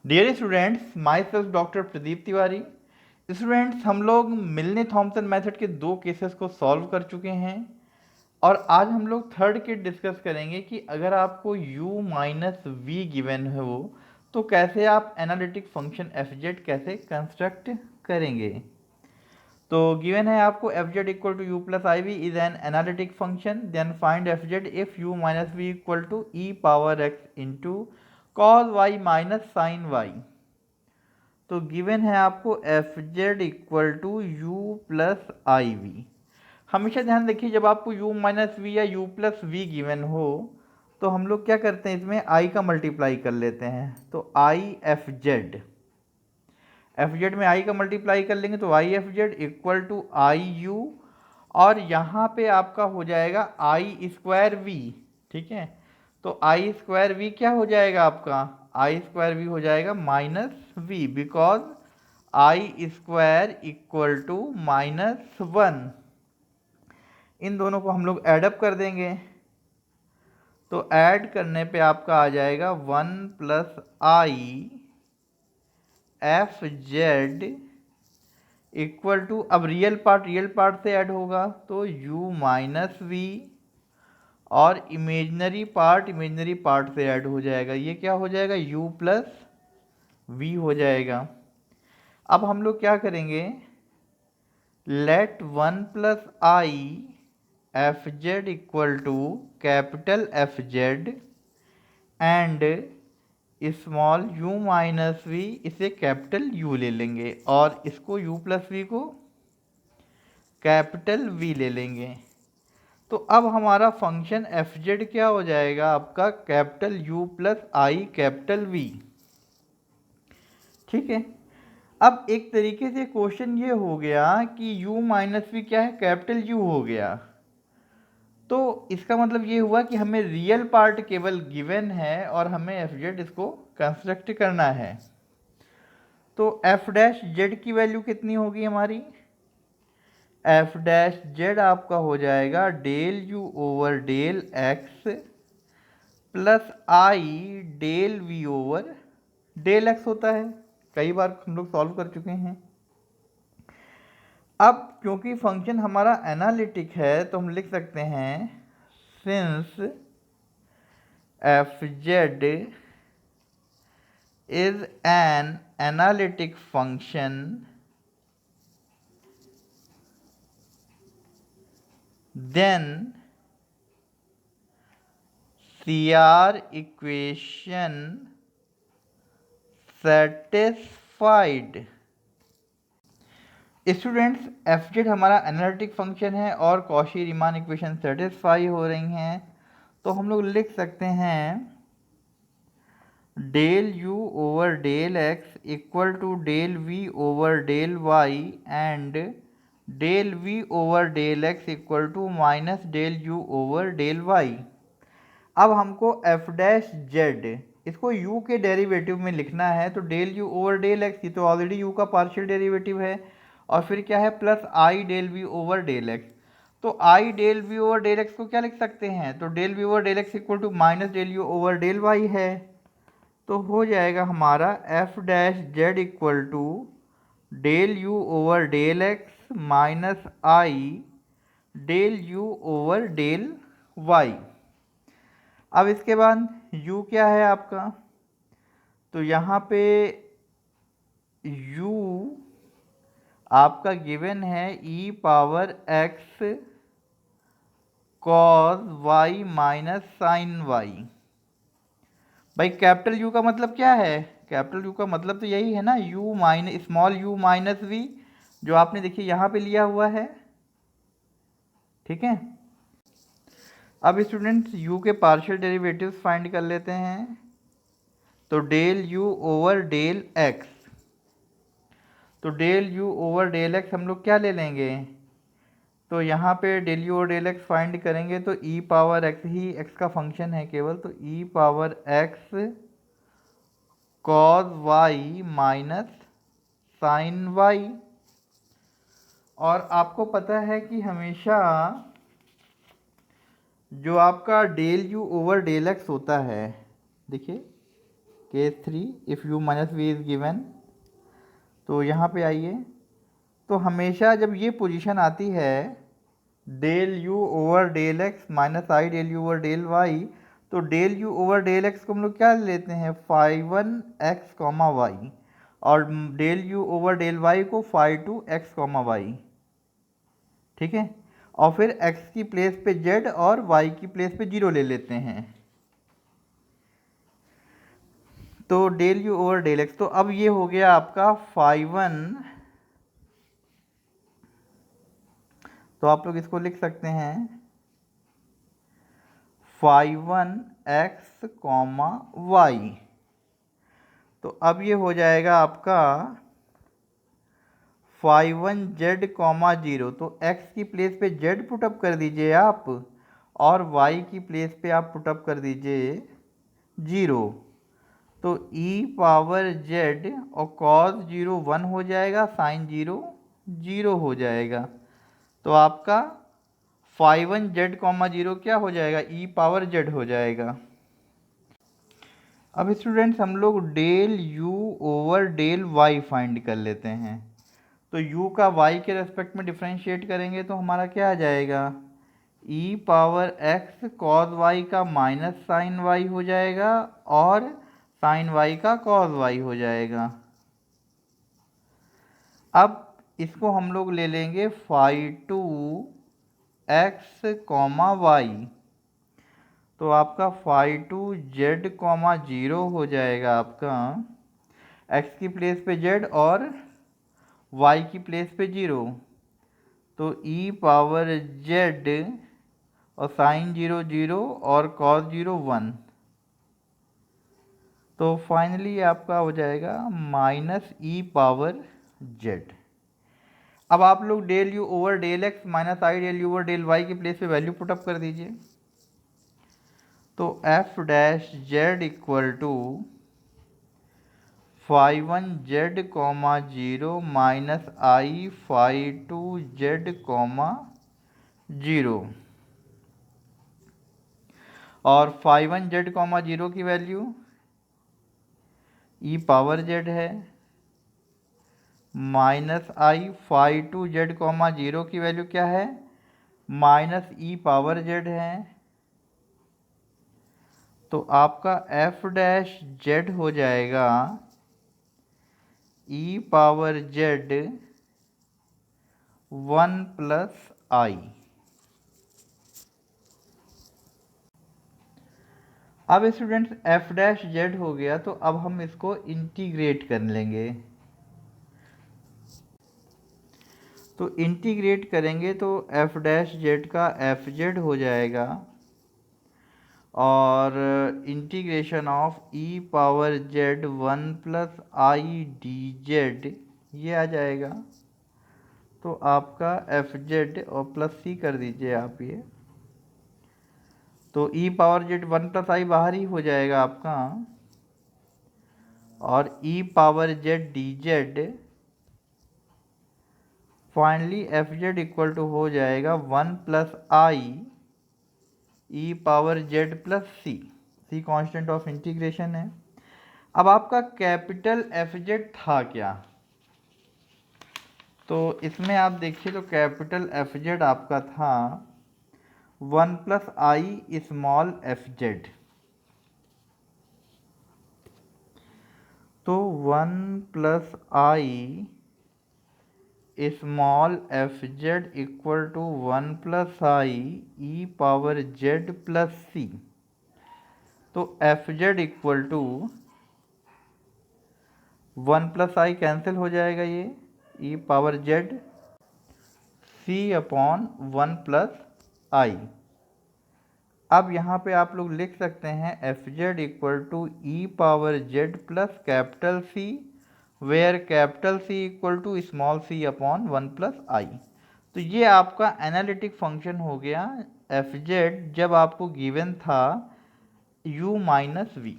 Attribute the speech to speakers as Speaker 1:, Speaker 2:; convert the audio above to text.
Speaker 1: Dear students, myself doctor Pradeep Tiwari. Students, हम लोग मिलने थॉमसन मेथड के दो केसेस को सॉल्व कर चुके हैं और आज हम लोग थर्ड केस डिस्कस करेंगे कि अगर आपको u माइनस वी गिवन हो तो कैसे आप एनालिटिक फंक्शन एफ जेड कैसे कंस्ट्रक्ट करेंगे। तो गिवन है आपको F Z equal to U plus I V is an analytic function, then find F Z if U minus V equal to E power X into cos Y minus sine Y. तो given है आपको F Z equal to U plus I V. हमेशा ध्यान रखिए, जब आपको u minus V या u plus we given हो तो हम लोग क्या करते हैं, इसमें i का मल्टीप्लाई कर लेते हैं। तो I F Z, F Z में i का मल्टीप्लाई कर लेंगे तो I F Z equal to I U, और यहाँ पे आपका हो जाएगा आई स्क्वायर वी। ठीक है, तो आई स्क्वायर वी क्या हो जाएगा आपका, आई स्क्वायर वी हो जाएगा minus v, because i square equal to minus one. इन दोनों को हम लोग ऐडअप कर देंगे तो ऐड करने पे आपका आ जाएगा one plus I F Z equal to, अब रियल पार्ट से ऐड होगा तो u माइनस वी, और इमेजनरी पार्ट से ऐड हो जाएगा, ये क्या हो जाएगा u प्लस वी हो जाएगा। अब हम लोग क्या करेंगे, let one plus I F Z equal to capital F Z and small u minus V, इसे कैपिटल U ले लेंगे और इसको u प्लस वी को कैपिटल V ले लेंगे। तो अब हमारा फंक्शन एफ जेड क्या हो जाएगा आपका, कैपिटल U प्लस आई कैपिटल V। ठीक है, अब एक तरीके से क्वेश्चन ये हो गया कि u माइनस वी क्या है, कैपिटल U हो गया। तो इसका मतलब ये हुआ कि हमें रियल पार्ट केवल गिवन है और हमें एफ जेड इसको कंस्ट्रक्ट करना है। तो एफ डैश जेड की वैल्यू कितनी होगी हमारी, एफ डैश जेड आपका हो जाएगा del U over del X plus I del V over del X होता है, कई बार हम लोग सॉल्व कर चुके हैं। अब क्योंकि फंक्शन हमारा एनालिटिक है तो हम लिख सकते हैं since F Z is an analytic function then CR equation satisfied। Students, F Z हमारा एनालिटिक फंक्शन है और कॉशी रीमान इक्वेशन सेटिस्फाई हो रही हैं, तो हम लोग लिख सकते हैं del U over del X equal to del V over del Y and del V over del X equal to minus del U over del Y. अब हमको एफ डैश जेड इसको u के डेरिवेटिव में लिखना है, तो del U over del X, ये तो ऑलरेडी u का पार्शियल डेरिवेटिव है, और फिर क्या है plus I del V over del X. तो I del V over del X को क्या लिख सकते हैं, तो del V over del X equal to minus del U over del Y है। तो हो जाएगा हमारा F dash Z equal to del U over del X minus I del U over del Y. अब इसके बाद u क्या है आपका, तो यहाँ पे u आपका गिवन है e power x cos y minus sine Y. भाई कैपिटल U का मतलब क्या है, कैपिटल U का मतलब तो यही है ना, u minus small u minus V, जो आपने देखिए यहाँ पे लिया हुआ है। ठीक है, अब स्टूडेंट्स u के पार्शियल डेरिवेटिव्स फाइंड कर लेते हैं। तो del u over del x, तो del u over del x हम लोग क्या ले लेंगे, तो यहाँ पे डेल u और डेल x फाइंड करेंगे तो e पावर x ही x का फंक्शन है केवल, तो e power x cos y minus sine y। और आपको पता है कि हमेशा जो आपका del u over del x होता है, देखिए case 3 if u minus V is given. तो यहाँ पे आइए, तो हमेशा जब ये पोजीशन आती है del u over del x minus आई del u over del y, तो del u over del x को हम लोग क्या लेते हैं, फाई 1 x कॉमा वाई, और del u over del y को फाई 2 x कॉमा वाई। ठीक है, और फिर x की प्लेस पे z और y की प्लेस पे 0 ले लेते हैं। तो del u over del x, तो अब ये हो गया आपका फाई 1, तो आप लोग इसको लिख सकते हैं फाई 1 x कॉमा वाई। तो अब ये हो जाएगा आपका फाई 1 z कॉमा 0, तो x की प्लेस पे z पुटअप कर दीजिए आप, और y की प्लेस पे आप पुटअप कर दीजिए 0। तो e पावर z और cos 0 1 हो जाएगा, sin 0 0 हो जाएगा। तो आपका फाई 1 z कॉमा 0 क्या हो जाएगा, e पावर z हो जाएगा। अब स्टूडेंट्स हम लोग del u over del y find कर लेते हैं। तो u का y के रेस्पेक्ट में डिफ्रेंशिएट करेंगे तो हमारा क्या आ जाएगा, e power x cos y का माइनस साइन y हो जाएगा, और साइन y का cos y हो जाएगा। अब इसको हम लोग ले लेंगे फाई 2 x कॉमा वाई, तो आपका फाई 2 z कॉमा 0 हो जाएगा आपका, x की प्लेस पे z और y की प्लेस पे 0। तो e पावर z और साइन 0 0 और cos 0 1। तो फाइनली आपका हो जाएगा माइनस e पावर z। अब आप लोग del u over del x minus आई del u over del y की प्लेस पे वैल्यू पुटअप कर दीजिए। तो f dash z equal to phi 1 z comma 0 minus i phi 2 z comma 0, और phi 1 z comma 0 की वैल्यू e पावर z है, minus i phi 2 z comma 0 की value क्या है, माइनस e पावर z है। तो आपका f डैश z हो जाएगा e power z 1 plus i. अब स्टूडेंट्स f डैश z हो गया, तो अब हम इसको इंटीग्रेट कर लेंगे। तो इंटीग्रेट करेंगे तो f डैश z का एफ जेड हो जाएगा, और integration of e power z 1 plus I D Z ये आ जाएगा। तो आपका एफ जेड और प्लस सी कर दीजिए आप ये, तो e power z 1 plus I बाहर ही हो जाएगा आपका, और e power z D Z, finally F Z equal to हो जाएगा 1 plus I E power Z plus C, C constant of integration है। अब आपका कैपिटल एफ जेड था क्या, तो इसमें आप देखिए, तो कैपिटल एफ जेड आपका था 1 plus i small f z. तो 1 plus i small f Z equal to 1 plus I E power Z plus c. तो f Z equal to 1 plus i cancel हो जाएगा, ये e power z c upon 1 plus i. अब यहाँ पे आप लोग लिख सकते हैं f Z equal to E power Z plus capital c, where capital c equal to small C upon 1 plus आई। तो ये आपका एनालिटिक फंक्शन हो गया एफ जेड, जब आपको गिवन था u माइनस वी।